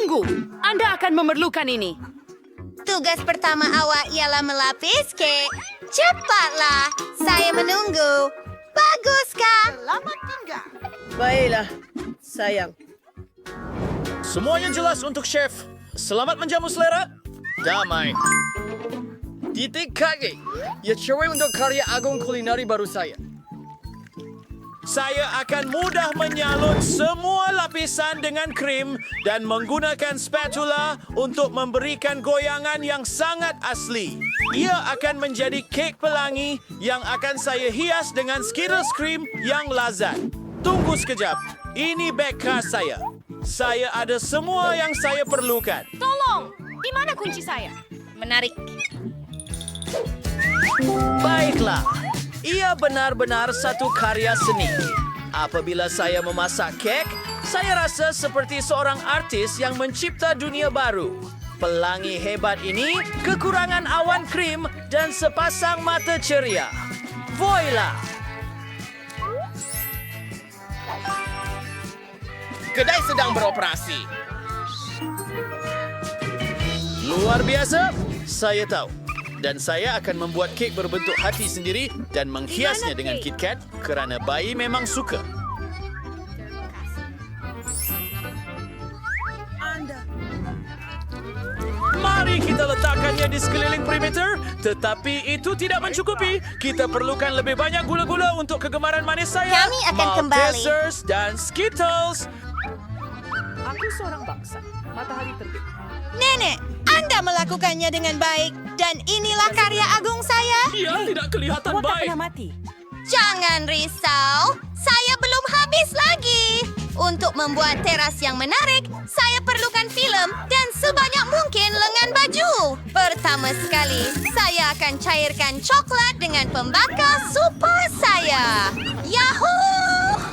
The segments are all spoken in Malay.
Tunggu, Anda akan memerlukan ini. Tugas pertama awak ialah melapis kek. Cepatlah, saya menunggu. Baguskah? Baiklah, sayang. Semuanya jelas untuk chef. Selamat menjamu selera. Damai. Titik kaki. Ya cewek untuk karya agung kulinari baru saya. Saya akan mudah menyalut semua lapisan dengan krim dan menggunakan spatula untuk memberikan goyangan yang sangat asli. Ia akan menjadi kek pelangi yang akan saya hias dengan Skittles krim yang lazat. Tunggu sekejap. Ini beg khas saya. Saya ada semua yang saya perlukan. Tolong, di mana kunci saya? Menarik. Baiklah. Ia benar-benar satu karya seni. Apabila saya memasak kek, saya rasa seperti seorang artis yang mencipta dunia baru. Pelangi hebat ini, kekurangan awan krim dan sepasang mata ceria. Voila! Kedai sedang beroperasi. Luar biasa, saya tahu. Dan saya akan membuat kek berbentuk hati sendiri dan menghiasnya dengan KitKat kerana bayi memang suka. Mari kita letakkannya di sekeliling perimeter, tetapi itu tidak mencukupi. Kita perlukan lebih banyak gula-gula untuk kegemaran manis saya. Kami akan kembali. Maltesers dan Skittles. Aku seorang bangsa. Matahari terbit. Nenek, Anda melakukannya dengan baik. Dan inilah karya agung saya. Ia tidak kelihatan Awak tak baik. pernah mati. Jangan risau, saya belum habis lagi. Untuk membuat teras yang menarik, saya perlukan film dan sebanyak mungkin lengan baju. Pertama sekali, saya akan cairkan coklat dengan pembakar super saya. Yahoo!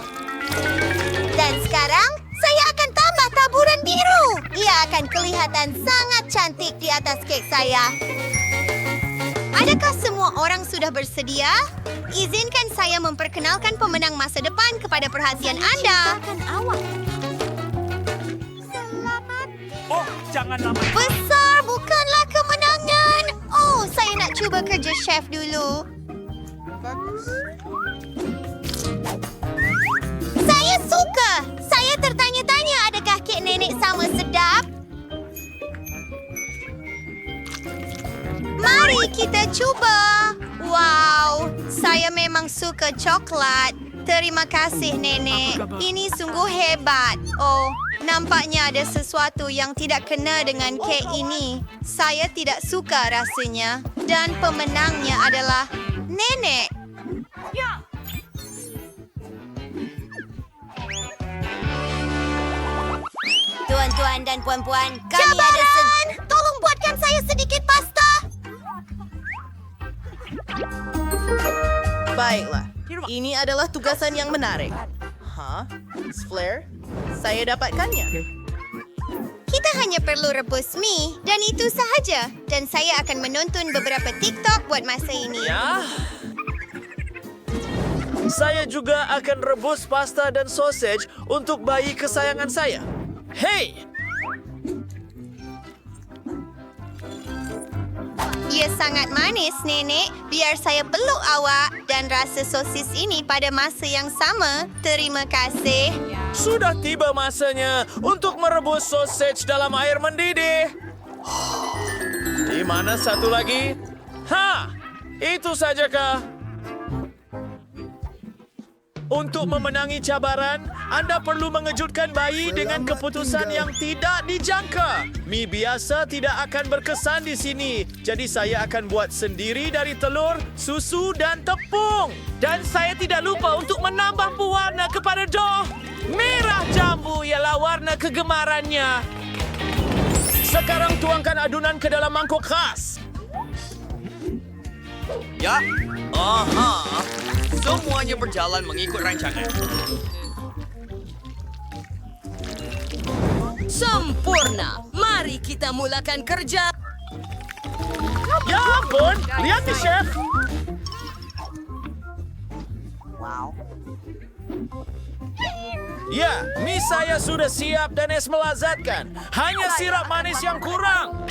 Dan sekarang, saya akan tambah taburan biru. Ia akan kelihatan sangat cantik di atas kek saya. Adakah semua orang sudah bersedia? Izinkan saya memperkenalkan pemenang masa depan kepada perhatian Anda. Oh, jangan lama. Besar bukanlah kemenangan. Oh, saya nak cuba kerja chef dulu. Saya suka. Saya tertanya-tanya adakah kek nenek sama sedap? Mari kita cuba. Wow, saya memang suka coklat. Terima kasih, Nenek. Ini sungguh hebat. Oh, nampaknya ada sesuatu yang tidak kena dengan kek ini. Saya tidak suka rasanya. Dan pemenangnya adalah Nenek. Tuan-tuan dan puan-puan, kami Cabaran! Tolong buatkan saya sedikit pasta. Baiklah, ini adalah tugasan yang menarik. Hah? Flare? Saya dapatkannya. Kita hanya perlu rebus mie dan itu sahaja. Dan saya akan menonton beberapa TikTok buat masa ini. Ya. Saya juga akan rebus pasta dan sausage untuk bayi kesayangan saya. Hey! Ia sangat manis, Nenek. Biar saya peluk awak dan rasa sosis ini pada masa yang sama. Terima kasih. Sudah tiba masanya untuk merebus sausage dalam air mendidih. Di mana satu lagi? Ha! Itu sajakah? Untuk memenangi cabaran, Anda perlu mengejutkan bayi dengan keputusan yang tidak dijangka. Mie biasa tidak akan berkesan di sini. Jadi saya akan buat sendiri dari telur, susu dan tepung. Dan saya tidak lupa untuk menambah pewarna kepada dough. Merah jambu ialah warna kegemarannya. Sekarang tuangkan adunan ke dalam mangkuk khas. Ya, aha. Semuanya berjalan mengikut rancangan. Sempurna. Mari kita mulakan kerja. Ya ampun, lihat nih, Chef. Ya, mie saya sudah siap dan es melazatkan. Hanya sirap manis yang kurang.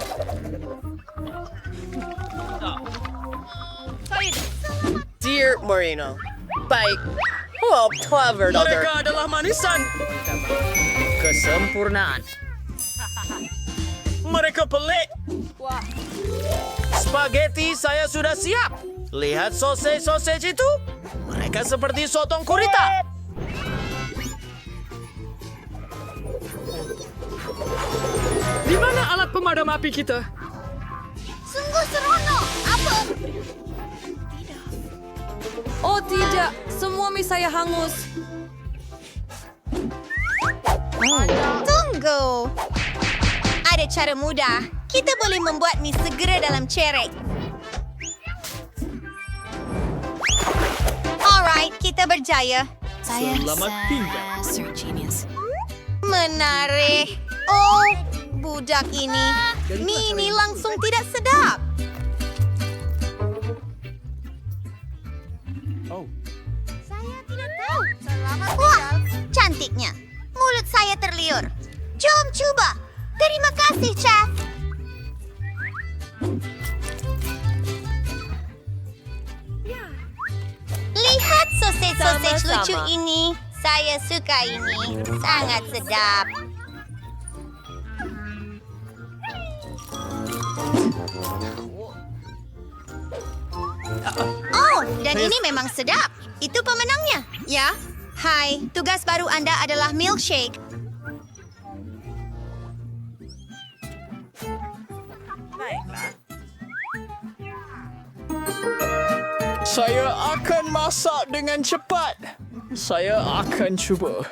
Dear Moreno. Baik. Oh, clever, Doctor. Mereka adalah manisan. Kesempurnaan. Mereka pelik. Spaghetti saya sudah siap. Lihat sausage itu. Mereka seperti sotong gurita. Di mana alat pemadam api kita? Sungguh seronok. Apa? Oh tidak, semua mie saya hangus. Tunggu. Ada cara mudah. Kita boleh membuat mie segera dalam cerek. Alright, kita berjaya. Selamat tinggal. Menarik. Oh, budak ini. Mie ini langsung tidak sedap. Saya tidak tahu. Wah, cantiknya. Mulut saya terliur. Jom coba. Terima kasih, Chef. Lihat sausage lucu ini. Saya suka ini. Sangat sedap. Oh, dan ini memang sedap. Itu pemenangnya. Ya. Hai, tugas baru Anda adalah milkshake. Saya akan masak dengan cepat. Saya akan cuba.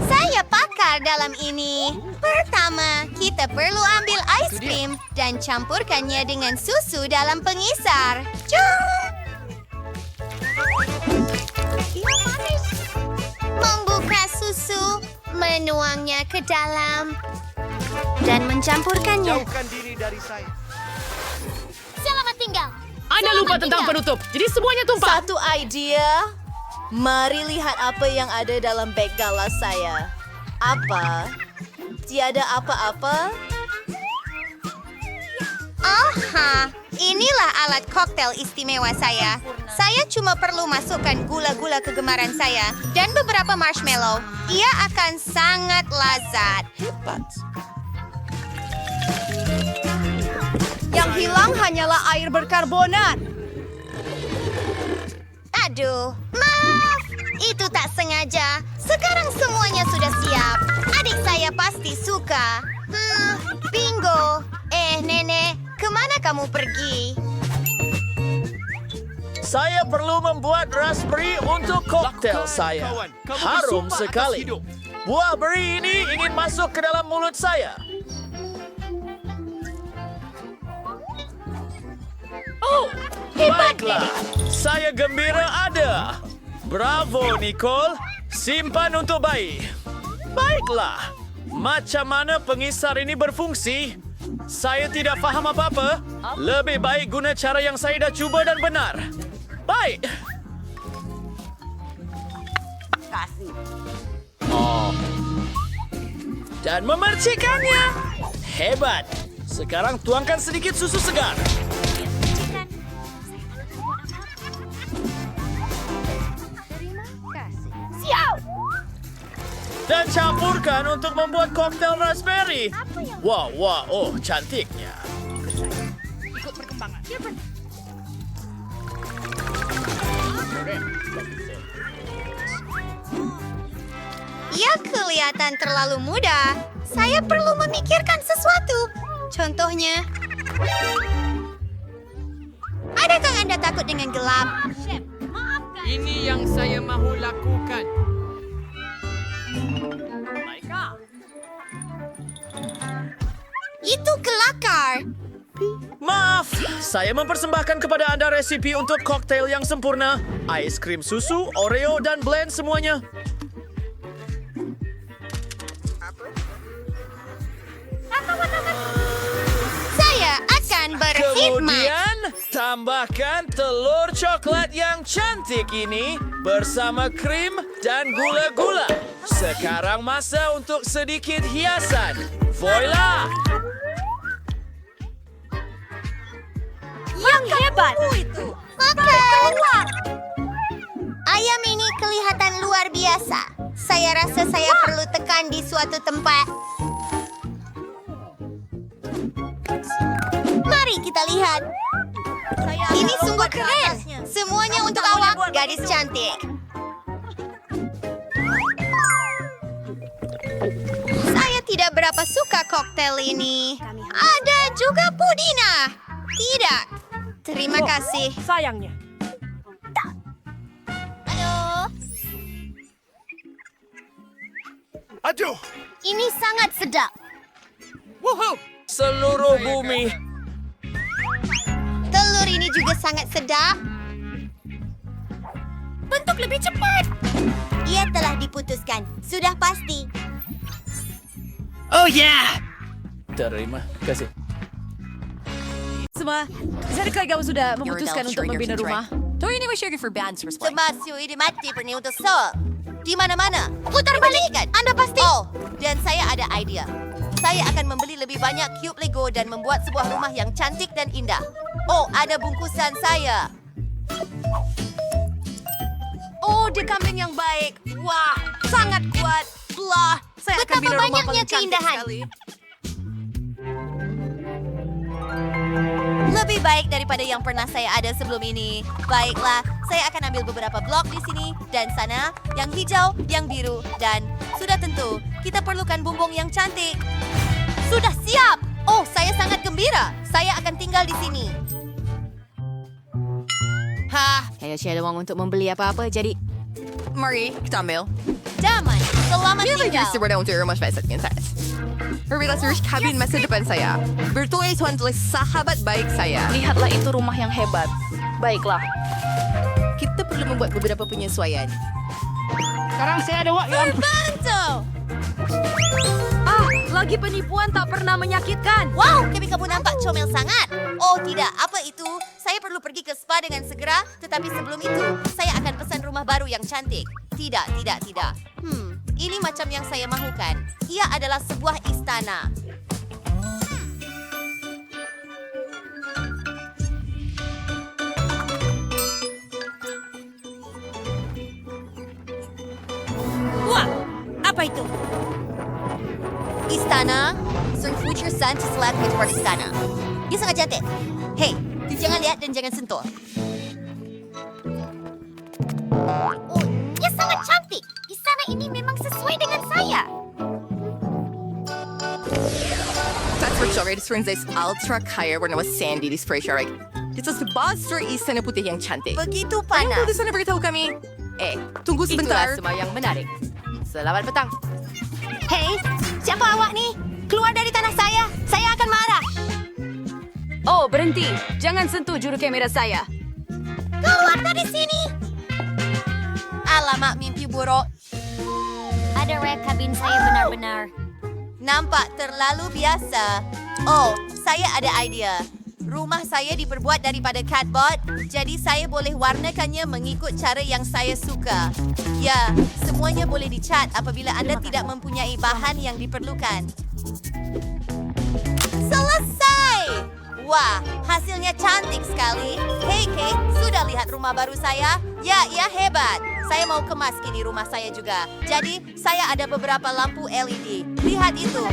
Saya pakar dalam ini. Pertama, kita perlu ambil ais krim dan campurkannya dengan susu dalam pengisar. Membuka susu, menuangnya ke dalam, dan mencampurkannya. Jauhkan diri dari saya. Selamat tinggal. Anda lupa tentang penutup, jadi semuanya tumpah. Satu idea. Mari lihat apa yang ada dalam beg galas saya. Apa? Tiada apa-apa? Aha, inilah alat koktail istimewa saya. Saya cuma perlu masukkan gula-gula kegemaran saya dan beberapa marshmallow. Ia akan sangat lazat. Yang hilang hanyalah air berkarbonat. Aduh, maaf. Itu tak sengaja. Sekarang semuanya sudah siap. Adik saya pasti suka. Bingo. Nenek, kemana kamu pergi? Saya perlu membuat raspberry untuk koktail saya. Harum sekali. Buah beri ini ingin masuk ke dalam mulut saya. Oh, baiklah. Saya gembira ada. Bravo, Nicole. Simpan untuk bayi. Baiklah. Macam mana pengisar ini berfungsi? Saya tidak faham apa-apa. Lebih baik guna cara yang saya dah cuba dan benar. Baik. Oh. Dan memercikannya. Hebat. Sekarang tuangkan sedikit susu segar. Dan campurkan untuk membuat koktail raspberry. Wow, oh, cantiknya. Ia kelihatan terlalu mudah. Saya perlu memikirkan sesuatu. Contohnya, adakah Anda takut dengan gelap? Ini yang saya mahu lakukan. Itu kelakar. Maaf, saya mempersembahkan kepada Anda resipi untuk koktail yang sempurna. Ais krim susu, Oreo, dan blend semuanya. Saya akan berkhidmat. Kemudian, Tambahkan telur coklat yang cantik ini bersama krim dan gula-gula. Sekarang masa untuk sedikit hiasan. Voila! Yang hebat! Makan! Ayam ini kelihatan luar biasa. Saya rasa saya perlu tekan di suatu tempat. Mari kita lihat. Ini sungguh keren. Semuanya untuk awak, gadis cantik. Saya tidak berapa suka koktail ini. Ada juga pudina. Tidak. Terima kasih. Sayangnya. Aduh. Ini sangat sedap. Seluruh bumi. Telur ini juga sangat sedap. Bentuk lebih cepat. Ia telah diputuskan. Sudah pasti. Terima kasih. Semua, adakah kamu sudah memutuskan untuk membina rumah? Termasuk ini mati berniutus so. Di mana-mana. Putar balik. Anda pasti. Oh, dan saya ada idea. Saya akan membeli lebih banyak cube Lego dan membuat sebuah rumah yang cantik dan indah. Oh, ada bungkusan saya. Oh, dia kambing yang baik. Wah, sangat kuat. Blah. Saya akan bina rumah paling cantik sekali. Lebih baik daripada yang pernah saya ada sebelum ini. Baiklah, saya akan ambil beberapa blok di sini dan sana, yang hijau, yang biru, dan sudah tentu, kita perlukan bumbung yang cantik. Sudah siap! Oh, saya sangat gembira. Saya akan tinggal di sini. Saya ada uang untuk membeli apa-apa, jadi... Mari, kita ambil. Damai, selamat tinggal. Sebenarnya untuk rumah spesial saya. Perbilas urus kabin masa depan saya. Bertulis tulis sahabat baik saya. Lihatlah itu rumah yang hebat. Baiklah. Kita perlu membuat beberapa penyesuaian. Sekarang saya ada uang yang... Bantu! Lagi penipuan tak pernah menyakitkan. Wow, kamu nampak comel sangat. Oh tidak, apa itu? Saya perlu pergi ke spa dengan segera, tetapi sebelum itu, saya akan pesan rumah baru yang cantik. Tidak. Ini macam yang saya mahukan. Ia adalah sebuah istana. Wah, apa itu? Istana, Sir Future Sun selat Meteor Istana. Dia sangat cantik. Hei, jangan lihat dan jangan sentuh. Oh, dia sangat cantik. Istana ini memang sesuai dengan saya. That's for sure. This room is ultra kaya warna sandy di spray sharik. Itu sebuah istana putih yang cantik. Begitu Ayun, panas. pwede sana beritahu kami. Tunggu sebentar. Itulah semua yang menarik. Selamat petang. Hei, siapa awak ni? Keluar dari tanah saya. Saya akan marah. Oh, berhenti. Jangan sentuh juru kamera saya. Keluar dari sini. Alamak, mimpi buruk. Ada rek kabin saya benar-benar. Nampak terlalu biasa. Oh, saya ada idea. Rumah saya diperbuat daripada cardboard, jadi saya boleh warnakannya mengikut cara yang saya suka. Ya, semuanya boleh dicat apabila anda tidak mempunyai bahan yang diperlukan. Selesai! Wah, hasilnya cantik sekali. Hei Kate, sudah lihat rumah baru saya? Ya, hebat. Saya mau kemas kini rumah saya juga. Jadi, saya ada beberapa lampu LED. Lihat itu.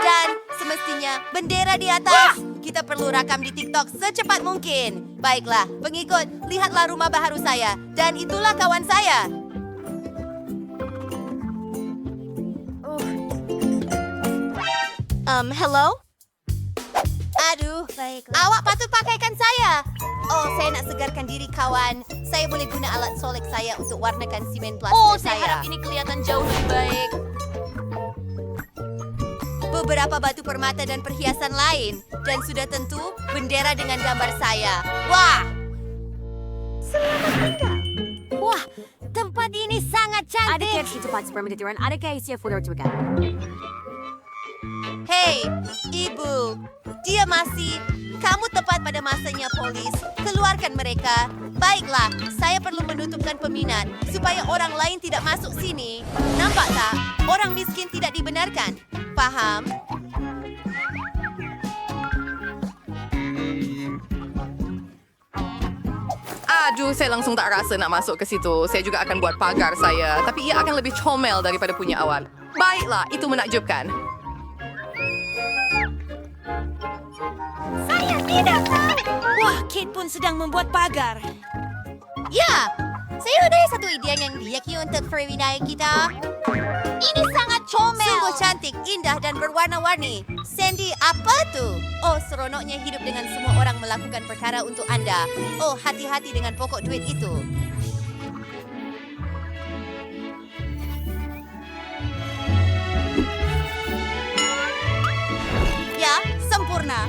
Dan semestinya bendera di atas. Kita perlu rakam di TikTok secepat mungkin. Baiklah, pengikut, lihatlah rumah baharu saya. Dan itulah kawan saya. Hello? Aduh, awak patut pakaikan saya. Oh, saya nak segarkan diri, kawan. Saya boleh guna alat solek saya untuk warnakan simen plaster saya. Saya harap ini kelihatan jauh lebih baik. Beberapa batu permata dan perhiasan lain. Dan sudah tentu, bendera dengan gambar saya. Wah! Selamat tinggal. Wah, tempat ini sangat cantik. Hei, Ibu. Dia masih... Kamu tepat pada masanya, polis. Keluarkan mereka. Baiklah, saya perlu menutupkan peminat supaya orang lain tidak masuk sini. Nampak tak? Orang miskin tidak dibenarkan. Faham? Aduh, saya langsung tak rasa nak masuk ke situ. Saya juga akan buat pagar saya. Tapi ia akan lebih comel daripada punya awal. Baiklah, itu menakjubkan. Saya tidak tahu. Wah, Kate pun sedang membuat pagar. Ya, saya ada satu ide yang diyaki untuk perwinaya kita. Ini sangat comel. Sungguh cantik, indah, dan berwarna-warni. Sandy, apa tu? Oh, seronoknya hidup dengan semua orang melakukan perkara untuk Anda. Oh, hati-hati dengan pokok duit itu. Ya, sempurna.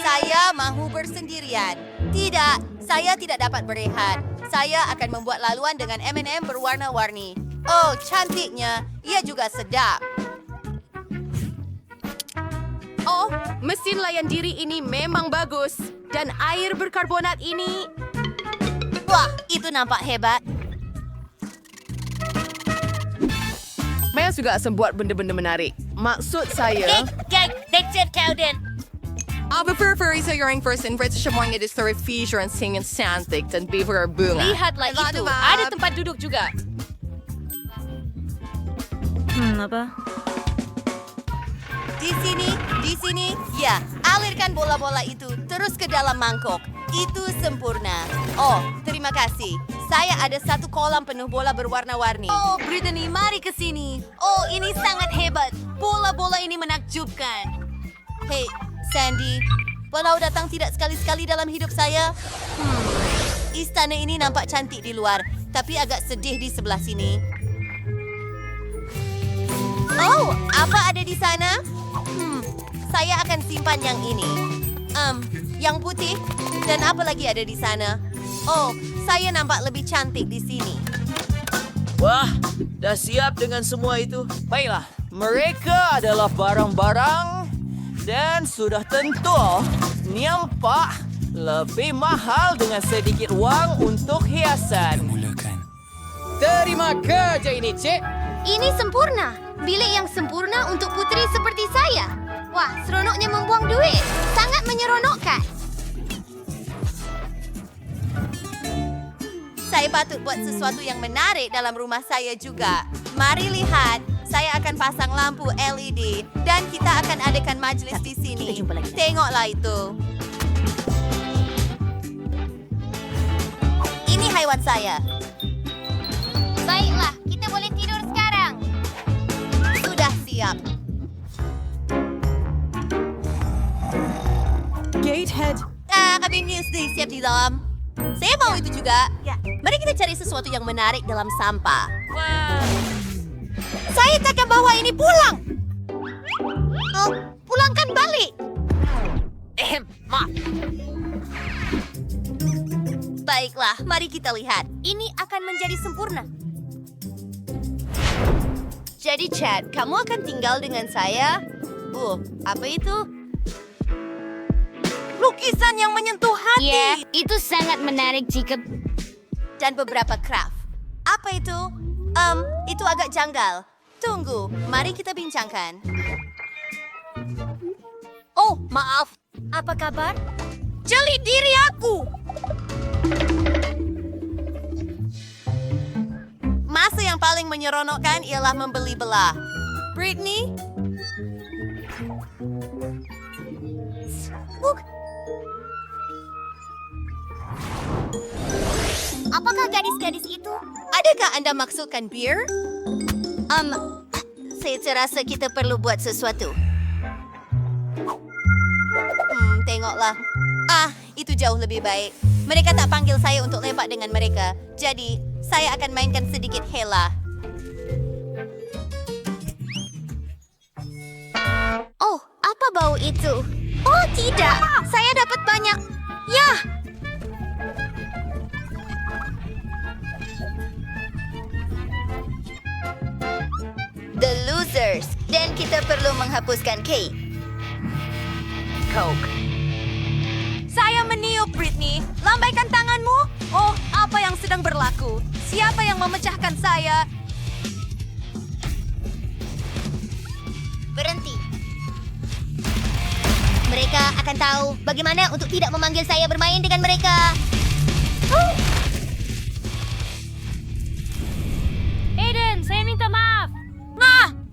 Saya mahu bersendirian. Tidak, saya tidak dapat berehat. Saya akan membuat laluan dengan M&M berwarna-warni. Oh, cantiknya. Ia juga sedap. Oh, mesin layan diri ini memang bagus. Dan air berkarbonat ini... Wah, itu nampak hebat. Maya juga buat benda-benda menarik. Maksud saya... Dexter Cowden. Beberapa saya yang first invite semuanya di story feature and singing cantik dan beaver bunga. Lihatlah itu, ada tempat duduk juga. Di sini, ya, alirkan bola-bola itu terus ke dalam mangkok. Itu sempurna. Oh, terima kasih. Saya ada satu kolam penuh bola berwarna-warni. Oh, Brittany, mari ke sini. Oh, ini sangat hebat. Bola-bola ini menakjubkan. Hei, Sandy, walau datang tidak sekali-sekali dalam hidup saya. Istana ini nampak cantik di luar, tapi agak sedih di sebelah sini. Oh, apa ada di sana? Saya akan simpan yang ini. Yang putih. Dan apa lagi ada di sana? Oh, saya nampak lebih cantik di sini. Wah, dah siap dengan semua itu? Baiklah, mereka adalah barang-barang dan sudah tentu nampak lebih mahal dengan sedikit wang untuk hiasan. Terima kerja ini, Cik. Ini sempurna. Bilik yang sempurna untuk putri seperti saya. Wah, seronoknya membuang duit. Sangat menyeronokkan. Saya patut buat sesuatu yang menarik dalam rumah saya juga. Mari lihat, saya akan pasang lampu LED dan kita akan adakan majlis di sini. Tengoklah itu. Ini haiwan saya. Baiklah, kita boleh tidur sekarang. Sudah siap. Gatehead. Kami Newsday siap di dalam. Saya mau itu juga. Mari kita cari sesuatu yang menarik dalam sampah. Saya takkan bawa ini pulang. Oh, pulangkan balik. Maaf. Baiklah, mari kita lihat. Ini akan menjadi sempurna. Jadi, Chad, kamu akan tinggal dengan saya? Apa itu? Lukisan yang menyentuh hati. Ya, itu sangat menarik jika... Dan beberapa craft. Apa itu? Itu agak janggal. Tunggu, mari kita bincangkan. Oh, maaf. Apa kabar? Jeli diri aku! Masa yang paling menyeronokkan ialah membeli belah. Brittany? Apakah gadis-gadis itu? Adakah Anda maksudkan beer? Saya terasa kita perlu buat sesuatu. Tengoklah. Itu jauh lebih baik. Mereka tak panggil saya untuk lepak dengan mereka. Jadi, saya akan mainkan sedikit hela. Oh, apa bau itu? Oh, tidak. Saya dapat banyak. Ya. The losers. Dan kita perlu menghapuskan Kate. Coke. Saya meniup, Britney. Lambaikan tanganmu. Oh, apa yang sedang berlaku? Siapa yang memecahkan saya? Berhenti. Mereka akan tahu bagaimana untuk tidak memanggil saya bermain dengan mereka. Aiden, saya minta maaf.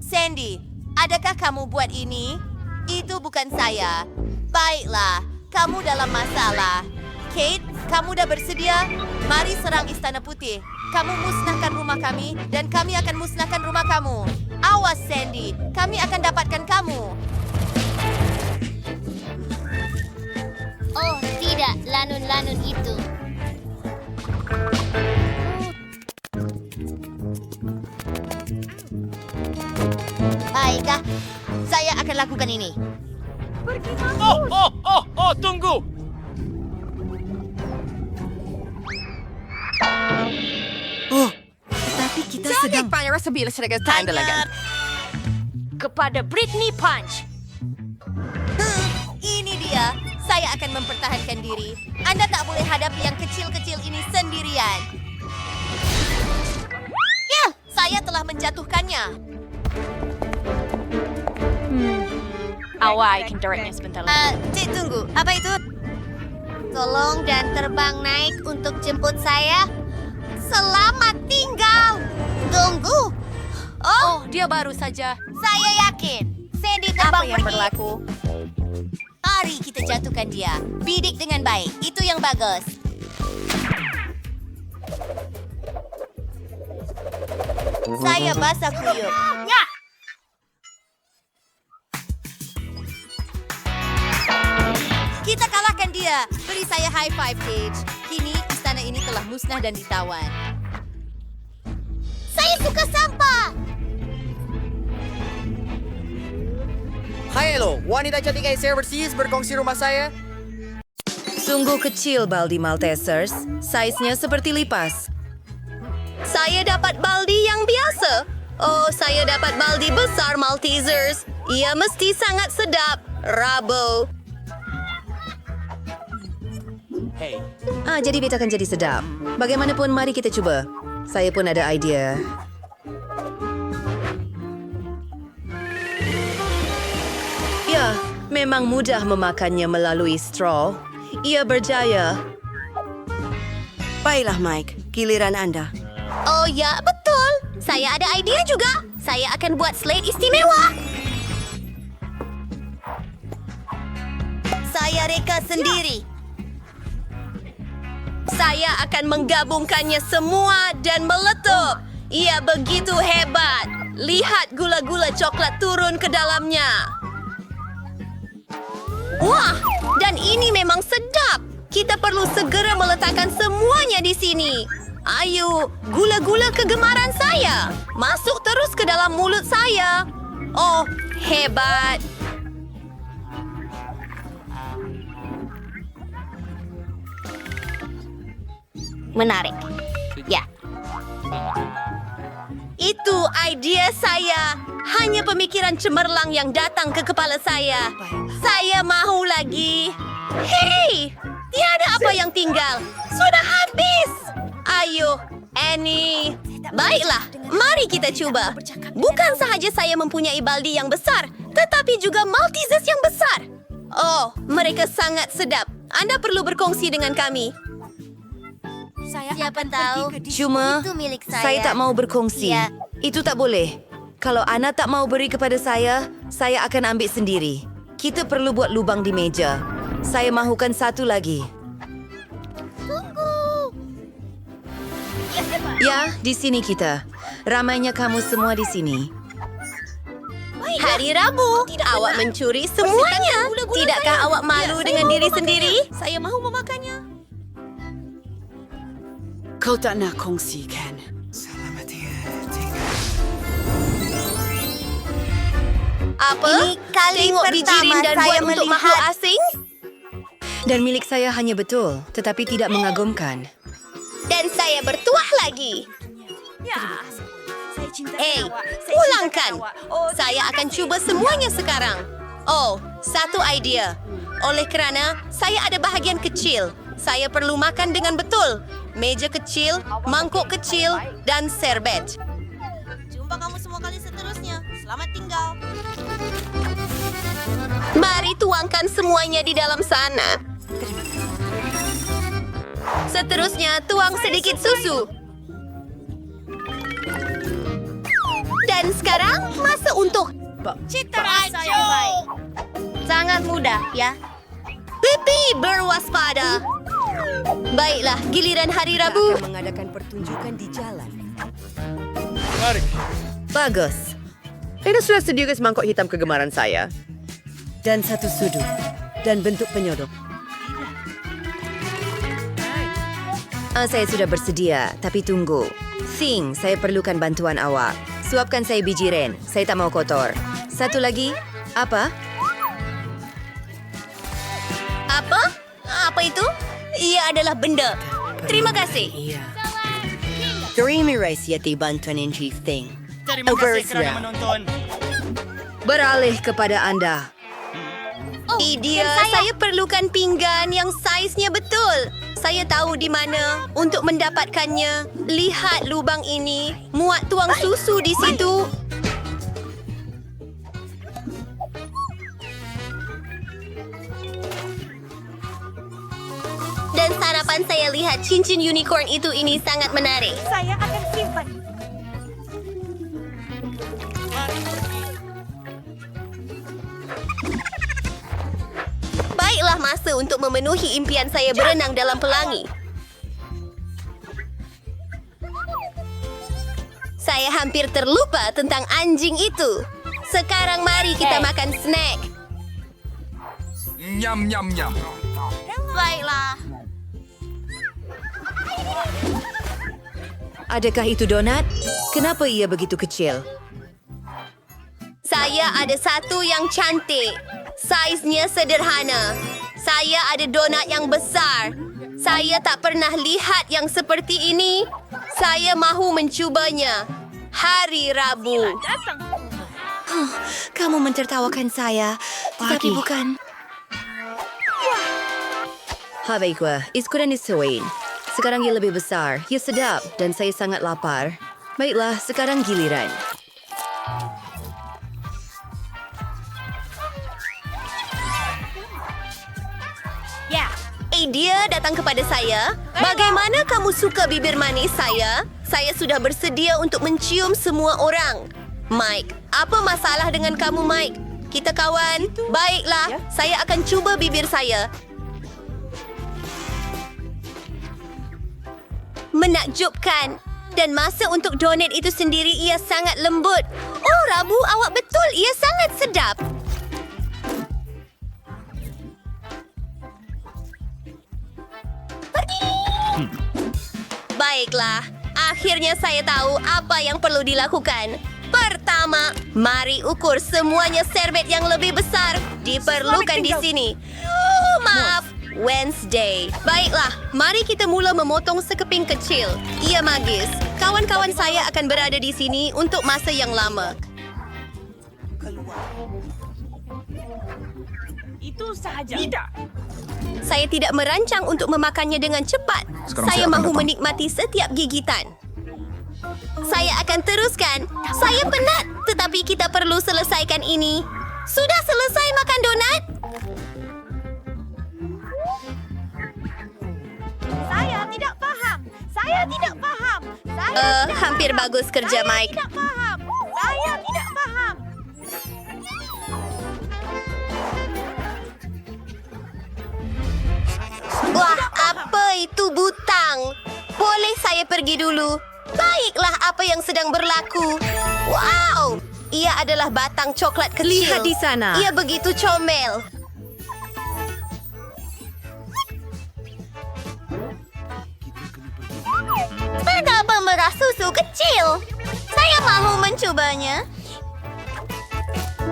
Sandy, adakah kamu buat ini? Itu bukan saya. Baiklah, kamu dalam masalah. Kate, kamu dah bersedia? Mari serang Istana Putih. Kamu musnahkan rumah kami dan kami akan musnahkan rumah kamu. Awas Sandy, kami akan dapatkan kamu. Oh, tidak, lanun-lanun itu. Baiklah, saya akan lakukan ini. Tunggu. Jadi para sebilah sedikit tandalagan. Kepada Britney Punch. Ini dia. Saya akan mempertahankan diri. Anda tak boleh hadapi yang kecil-kecil ini sendirian. Ya, saya telah menjatuhkannya. Awa, I can directnya sebentar lagi. Cik, tunggu. Apa itu? Tolong dan terbang naik untuk jemput saya. Selamat tinggal. Tunggu. Oh, dia baru saja. Saya yakin. Sandy Apa terbang yang pergi. berlaku? Mari kita jatuhkan dia. Bidik dengan baik. Itu yang bagus. Saya basah kuyup. Kita kalahkan dia. Beri saya high five, Cage. Kini istana ini telah musnah dan ditawan. Saya suka sampah. Hai hello, wanita cantik Asia Overseas berkongsi rumah saya. Sungguh kecil baldi Maltesers. Saiznya seperti lipas. Saya dapat baldi yang biasa. Oh, saya dapat baldi besar Maltesers. Ia mesti sangat sedap. Rabo. Hey, Jadi beta akan jadi sedap. Bagaimanapun, mari kita cuba. Saya pun ada idea. Ya, memang mudah memakannya melalui straw. Ia berjaya. Baiklah, Mike. Giliran Anda. Oh ya, betul. Saya ada idea juga. Saya akan buat slate istimewa. Saya reka sendiri. Saya akan menggabungkannya semua dan meletup. Ia begitu hebat. Lihat gula-gula coklat turun ke dalamnya. Wah, dan ini memang sedap. Kita perlu segera meletakkan semuanya di sini. Ayo, gula-gula kegemaran saya. Masuk terus ke dalam mulut saya. Oh, hebat. Menarik. Ya. Itu idea saya. Hanya pemikiran cemerlang yang datang ke kepala saya. Saya mahu lagi. Hei! Tiada apa yang tinggal. Sudah habis. Ayo, Annie. Baiklah, mari kita coba. Bukan sahaja saya mempunyai baldi yang besar, tetapi juga Maltesers yang besar. Oh, mereka sangat sedap. Anda perlu berkongsi dengan kami. Siapa tahu? Cuma, Itu milik saya. tak mau berkongsi. Ya. Itu tak boleh. Kalau Ana tak mau beri kepada saya akan ambil sendiri. Kita perlu buat lubang di meja. Saya mahukan satu lagi. Ya, di sini kita. Ramainya kamu semua di sini. Hari Rabu, awak mencuri semuanya. Tidakkah awak malu dengan diri sendiri? Saya mahu memakannya. Kau tak nak kongsikan. Apa? Ini kali Tengok biji pertama rindan saya buat untuk melihat- makhluk asing? Dan milik saya hanya betul, tetapi tidak mengagumkan. Dan saya bertuah lagi. Saya pulangkan. Saya akan cuba semuanya sekarang. Oh, satu idea. Oleh kerana saya ada bahagian kecil, saya perlu makan dengan betul. Meja kecil, mangkuk kecil, dan serbet. Jumpa kamu semua kali seterusnya. Selamat tinggal. Mari tuangkan semuanya di dalam sana. Seterusnya, tuang sedikit susu. Dan sekarang, masa untuk Cita rasa yang baik. sangat mudah, ya. Pipi berwaspada. Baiklah, giliran hari Rabu. Mengadakan pertunjukan di jalan. Mari. Bagus. Anda sudah sediakan semangkuk hitam kegemaran saya. Dan satu sudut. Dan bentuk penyodok. Saya sudah bersedia, tapi tunggu. Sing, saya perlukan bantuan awak. Suapkan saya biji ren. Saya tak mau kotor. Satu lagi. Apa? Apa? Apa itu? Ia adalah benda. Terima kasih. Terima kasih atas bantuan yang Thing. Terima kasih kerana menonton. Beralih kepada Anda. Idea, saya perlukan pinggan yang saiznya betul. Saya tahu di mana untuk mendapatkannya. Lihat lubang ini. Muat tuang susu di situ. Dan sarapan saya lihat cincin unicorn itu ini sangat menarik. Saya akan simpan. Baiklah masa untuk memenuhi impian saya berenang dalam pelangi. Saya hampir terlupa tentang anjing itu. Sekarang mari kita makan snack. Nyam nyam nyam. Baiklah. Adakah itu donat? Kenapa ia begitu kecil? Saya ada satu yang cantik. Saiznya sederhana. Saya ada donat yang besar. Saya tak pernah lihat yang seperti ini. Saya mahu mencubanya. Hari Rabu. Kamu mentertawakan saya, tetapi bukan. Baiklah, iskuran disesuaikan. Sekarang ia lebih besar, ia sedap, dan saya sangat lapar. Baiklah, sekarang giliran. Dia datang kepada saya. Bagaimana kamu suka bibir manis saya? Saya sudah bersedia untuk mencium semua orang. Mike, apa masalah dengan kamu, Mike? Kita kawan. Baiklah, saya akan cuba bibir saya. Menakjubkan. Dan masa untuk donat itu sendiri ia sangat lembut. Oh, Rabu, awak betul. Ia sangat sedap. Baiklah, akhirnya saya tahu apa yang perlu dilakukan. Pertama, mari ukur semuanya serbet yang lebih besar. Diperlukan di sini. Maaf, Wednesday. Baiklah, mari kita mula memotong sekeping kecil. Ia magis. Kawan-kawan saya akan berada di sini untuk masa yang lama. Itu sahaja. Tidak. Saya tidak merancang untuk memakannya dengan cepat. Saya mahu menikmati setiap gigitan. Saya akan teruskan. Saya penat, tetapi kita perlu selesaikan ini. Sudah selesai makan donat? Saya tidak paham. Saya tidak paham. Hampir bagus kerja, Mike. Tidak paham. Saya tidak paham. Wah, apa itu butang? Boleh saya pergi dulu? Baiklah, apa yang sedang berlaku? Wow! Ia adalah batang coklat kecil. Lihat di sana. Ia begitu comel. Betapa merah susu kecil. Saya mahu mencobanya.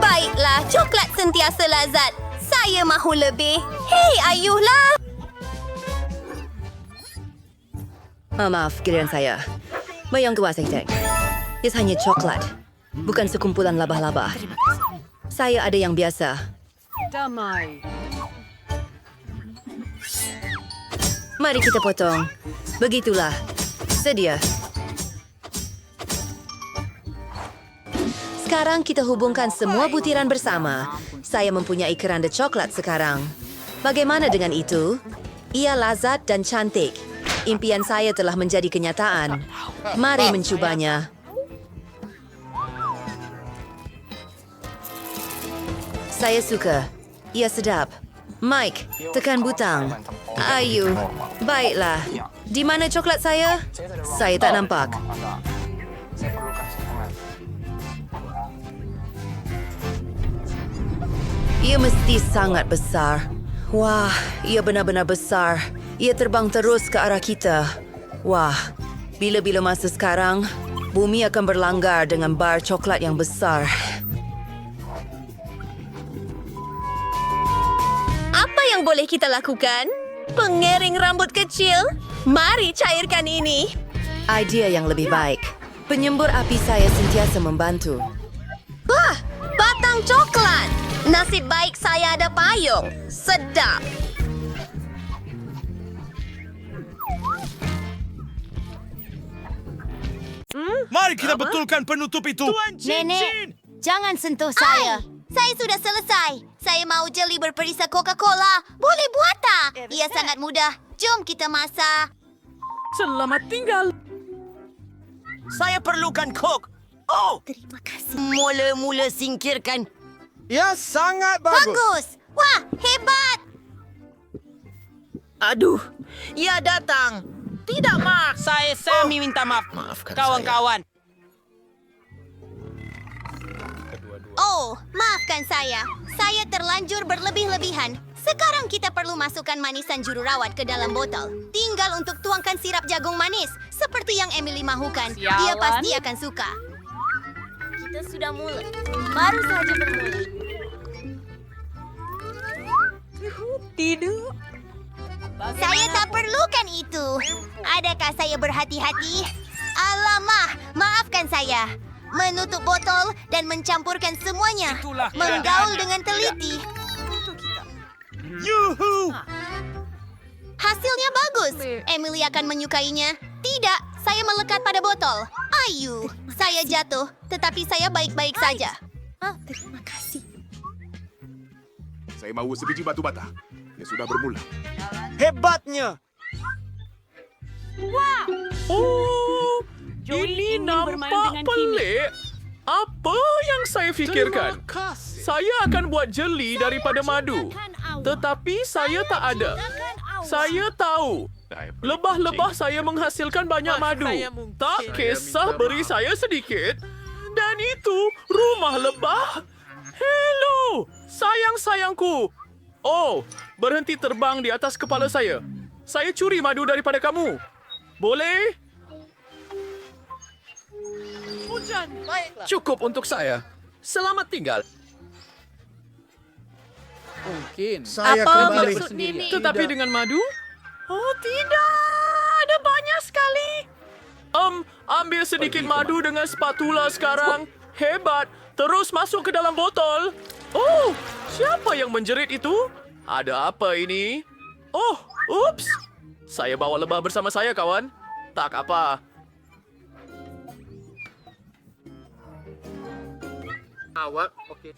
Baiklah, coklat sentiasa lazat. Saya mahu lebih. Hei, ayuhlah. Maaf, giliran saya. Mayang kuasa kita. Ia hanya coklat, bukan sekumpulan laba-laba. Saya ada yang biasa. Damai. Mari kita potong. Begitulah. Sedia. Sekarang kita hubungkan semua butiran bersama. Saya mempunyai keranda coklat sekarang. Bagaimana dengan itu? Ia lazat dan cantik. Impian saya telah menjadi kenyataan. Mari mencobanya. Saya suka. Ia sedap. Mike, tekan butang. Ayu. Baiklah. Di mana coklat saya? Saya tak nampak. Ia mesti sangat besar. Wah, ia benar-benar besar. Ia terbang terus ke arah kita. Wah, bila-bila masa sekarang, bumi akan berlanggar dengan bar coklat yang besar. Apa yang boleh kita lakukan? Pengering rambut kecil? Mari cairkan ini. Idea yang lebih baik. Penyembur api saya sentiasa membantu. Wah, batang coklat. Nasib baik saya ada payung. Sedap. Mari kita betulkan penutup itu. Nenek, jangan sentuh saya. Saya sudah selesai. Saya mau jeli berperisa Coca-Cola. Boleh buat tak? Ia sangat mudah. Jom kita masak. Selamat tinggal. Saya perlukan Coke. Oh, Mula-mula singkirkan. Ya, sangat bagus. Bagus. Wah, hebat. aduh. Ia datang. Tidak, Mark. Saya Sammy minta maaf. Maafkan Kawan-kawan. Oh, maafkan saya. Saya terlanjur berlebih-lebihan. Sekarang kita perlu masukkan manisan jururawat ke dalam botol. Tinggal untuk tuangkan sirap jagung manis. Seperti yang Emily mahukan. Dia pasti akan suka. Kita sudah mulai. Baru saja bermula. Tidak. Saya tak perlukan itu. Adakah saya berhati-hati? Alamak, maafkan saya. Menutup botol dan mencampurkan semuanya. Menggaul dengan teliti. Yuhu! Hasilnya bagus. Emily akan menyukainya. Tidak, saya melekat pada botol. Ayu, saya jatuh, tetapi saya baik-baik saja. Terima kasih. Saya mahu sebiji batu bata. Dia sudah bermula. Hebatnya. Oh, ini nampak pelik. Apa yang saya fikirkan? Saya akan buat jeli daripada madu. Tetapi saya tak ada. Saya tahu. Lebah-lebah saya menghasilkan banyak madu. Tak kisah beri saya sedikit. Dan itu rumah lebah. Hello, sayang-sayangku. Oh, berhenti terbang di atas kepala saya. Saya curi madu daripada kamu. Boleh? Cukup untuk saya. Selamat tinggal. Mungkin. Saya Apa kembali. maksud Nenek? Tetapi dengan madu? Oh, tidak. Ada banyak sekali. Ambil sedikit madu dengan spatula sekarang. Hebat. Terus masuk ke dalam botol. Oh, siapa yang menjerit itu? Ada apa ini? Oh, ups. Saya bawa lebah bersama saya, kawan. Tak apa. Awak, okey.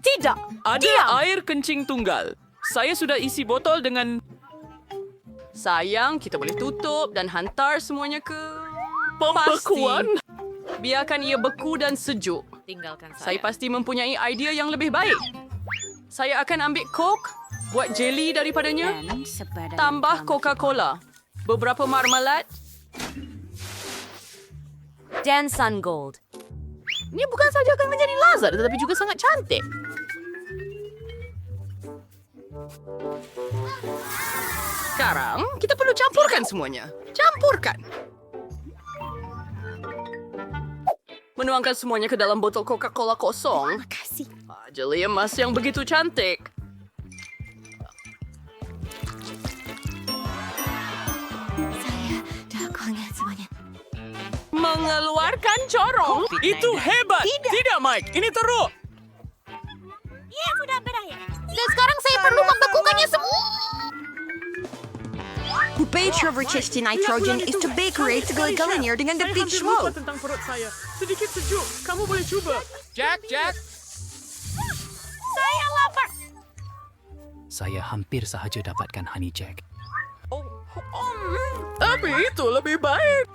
Tidak. Ada air kencing tunggal. Saya sudah isi botol dengan... Sayang, kita boleh tutup dan hantar semuanya ke... Pembekuan. Biarkan ia beku dan sejuk. Tinggalkan Saya pasti mempunyai idea yang lebih baik. Saya akan ambil Coke, buat jelly daripadanya, tambah Coca-Cola, beberapa marmalad. Dan Sun Gold. Ini bukan saja akan menjadi lazat, tetapi juga sangat cantik. Sekarang, kita perlu campurkan semuanya. Campurkan. Menuangkan semuanya ke dalam botol Coca-Cola kosong. Terima kasih. Jelly emas yang begitu cantik. Saya dah kuangan Mengeluarkan corong. Itu hebat. Tidak, Mike. Ini teruk. Dan sekarang saya perlu membekukannya semua. Upaya Trevor Chesty Nitrogen is to bakery segala-galanya dengan the big Saya hampir show. lupa tentang perut saya. Sedikit sejuk. Kamu boleh cuba. Jack. Saya hampir sahaja dapatkan Honey Jack. Tapi itu lebih baik.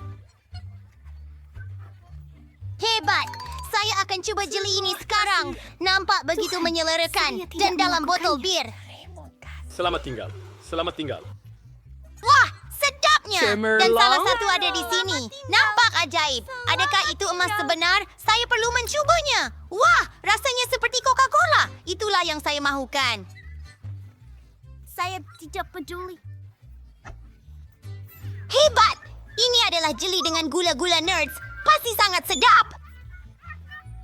Hebat! Saya akan cuba jeli ini sekarang. Nampak begitu menyelerakan. Dan dalam botol bir. Selamat tinggal. Selamat tinggal. Wah, sedapnya! Cemerlang. Dan salah satu ada di sini. Nampak ajaib. Adakah itu emas sebenar? Saya perlu mencubanya. Wah, rasanya seperti Coca-Cola. Itulah yang saya mahukan. Saya tidak peduli. Hebat! Ini adalah jeli dengan gula-gula nerds. Pasti sangat sedap.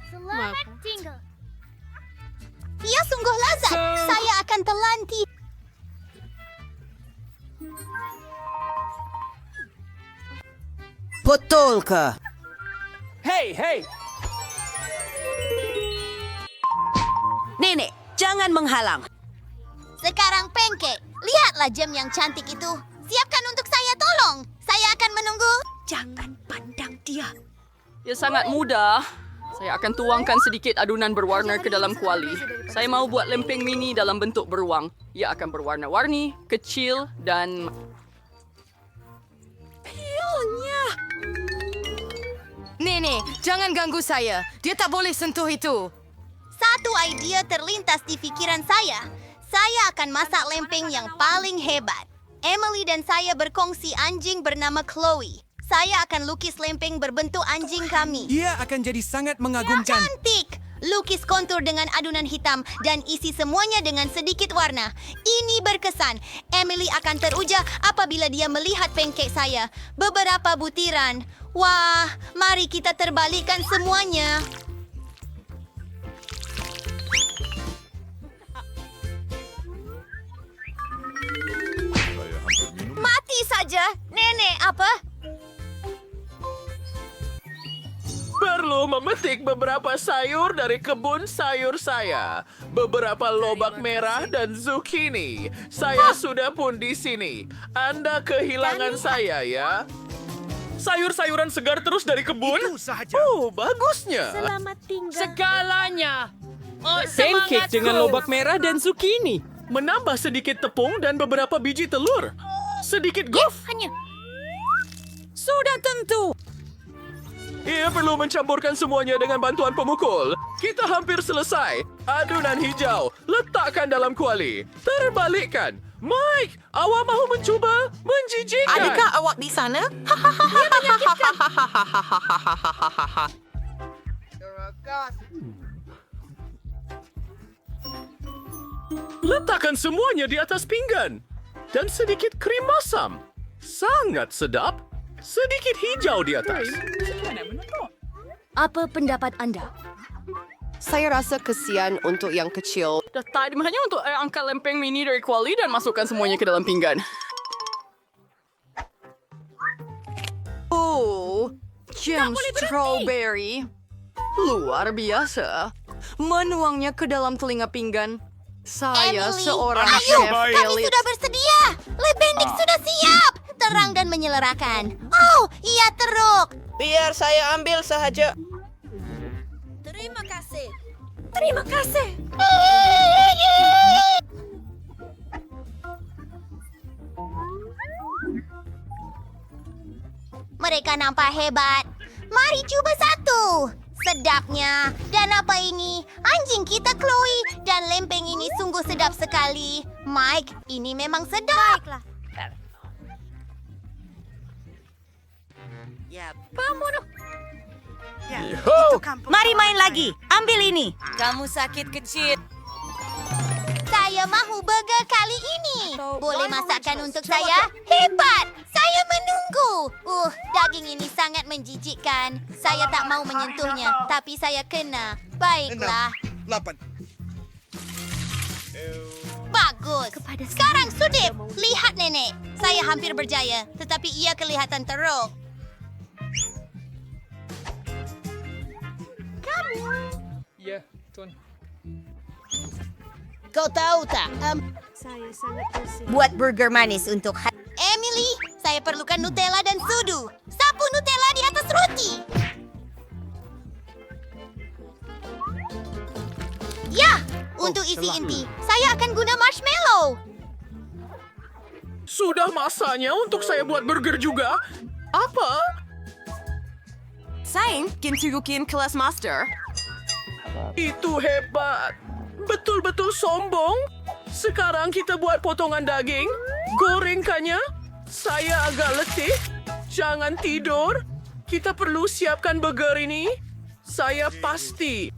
Selamat tinggal. Ia sungguh lazat. Saya akan telanti. Betul ke? Hey. Nenek, jangan menghalang. Sekarang pancake. Lihatlah jam yang cantik itu. Siapkan untuk saya, tolong. Saya akan menunggu. Jangan pandang dia. Ia sangat mudah. Saya akan tuangkan sedikit adunan berwarna ke dalam kuali. Saya mau buat lempeng mini dalam bentuk beruang. Ia akan berwarna-warni, kecil, dan... Nenek, jangan ganggu saya. Dia tak boleh sentuh itu. Satu idea terlintas di pikiran saya. Saya akan masak lempeng yang paling hebat. Emily dan saya berkongsi anjing bernama Chloe. Saya akan lukis lempeng berbentuk anjing kami. Ia akan jadi sangat mengagumkan. Cantik! Lukis kontur dengan adunan hitam dan isi semuanya dengan sedikit warna. Ini berkesan. Emily akan teruja apabila dia melihat pancake saya. Beberapa butiran. Wah, mari kita terbalikkan semuanya. Mati saja. Nenek, apa? Perlu memetik beberapa sayur dari kebun sayur saya. Beberapa lobak merah dan zucchini. Saya sudah pun di sini. Anda kehilangan saya ya. Sayur-sayuran segar terus dari kebun? Itu sahaja. Oh, bagusnya. Segalanya. Oh, Pancake dengan lobak merah dan zucchini. Menambah sedikit tepung dan beberapa biji telur. Sedikit golf. Sudah tentu. Ia perlu mencampurkan semuanya dengan bantuan pemukul. Kita hampir selesai. Adunan hijau. Letakkan dalam kuali. Terbalikkan. Mike, awak mahu mencuba? Menjijikkan. Adakah awak di sana? Letakkan semuanya di atas pinggan. Dan sedikit krim masam. Sangat sedap. Sedikit hijau di atas. Apa pendapat Anda? Saya rasa kesian untuk yang kecil. Dah time hanya untuk angkat lempeng mini dari kuali dan masukkan semuanya ke dalam pinggan. Oh, jam strawberry. Luar biasa. Menuangnya ke dalam telinga pinggan. Saya Emily, seorang ayo, chef kami elit. sudah bersedia. Le Bendik sudah siap. Terang dan menyelerakan. Oh, ia teruk. Biar saya ambil sahaja. Terima kasih. Terima kasih. Mereka nampak hebat. Mari coba satu. Sedapnya. Dan apa ini? Anjing kita Chloe. Dan lempeng ini sungguh sedap sekali. Mike, ini memang sedap. Baiklah. Mari main lagi. Ambil ini. Kamu sakit kecil. Saya mahu burger kali ini. Boleh masakkan untuk saya? Hebat! Saya menunggu. Daging ini sangat menjijikkan. Saya tak mau menyentuhnya, tapi saya kena. Baiklah. 8. Bagus. Sekarang sudip. Lihat nenek. Saya hampir berjaya, tetapi ia kelihatan teruk. Kau tahu tak? Buat burger manis untuk Emily, saya perlukan Nutella dan sudu. Sapu Nutella di atas roti. Ya, untuk isi inti, saya akan guna marshmallow. Sudah masanya untuk saya buat burger juga. Apa? Sayang, kintugukin kelas master. Itu hebat. Betul-betul sombong. Sekarang kita buat potongan daging. Gorengkannya. Saya agak letih. Jangan tidur. Kita perlu siapkan burger ini. Saya pasti.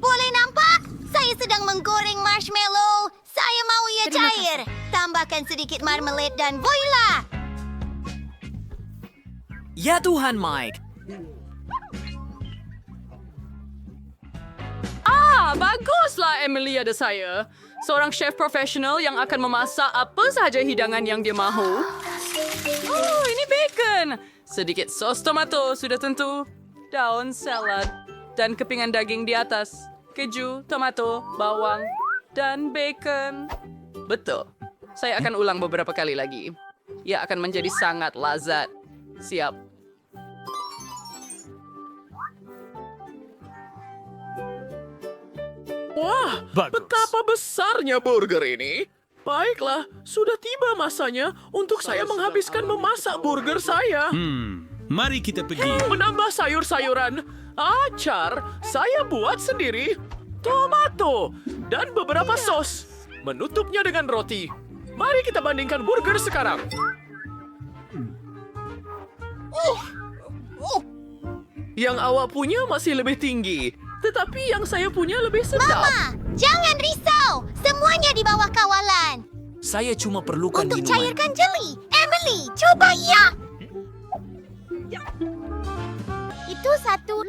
Boleh nampak? Saya sedang menggoreng marshmallow. Saya mau ia cair. Tambahkan sedikit marmalade dan voila! Ya Tuhan, Mike. Baguslah Emily ada saya. Seorang chef profesional yang akan memasak apa sahaja hidangan yang dia mahu. Oh, ini bacon. Sedikit sos tomato sudah tentu. Daun salad. Dan kepingan daging di atas. Keju, tomato, bawang, dan bacon. Betul. Saya akan ulang beberapa kali lagi. Ia akan menjadi sangat lazat. Siap. Wah, betapa besarnya burger ini. Baiklah, sudah tiba masanya untuk saya menghabiskan memasak burger saya. Mari kita pergi. Menambah sayur-sayuran. Acar, saya buat sendiri. Tomato, dan beberapa sos. Menutupnya dengan roti. Mari kita bandingkan burger sekarang. Yang awak punya masih lebih tinggi. Tetapi yang saya punya lebih sedap. Mama, jangan risau. Semuanya di bawah kawalan. Saya cuma perlukan Untuk minuman. cairkan jeli. Emily, coba ya. Itu satu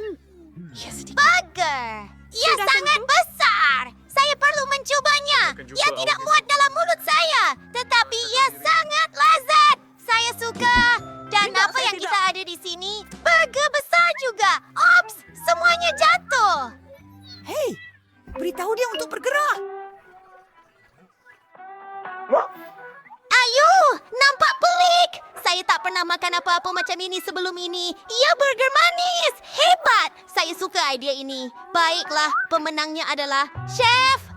burger. Ia sangat besar. Saya perlu mencobanya. Ia tidak muat dalam mulut saya. Tetapi ia sangat lazat. Saya suka. Dan apa yang kita ada di sini? Burger besar juga. Ops, semuanya jatuh. Hei, beritahu dia untuk bergerak. Ayo, nampak pelik. Saya tak pernah makan apa-apa macam ini sebelum ini. Ia burger manis. Hebat. Saya suka idea ini. Baiklah, pemenangnya adalah Chef.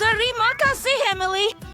Terima kasih, Emily.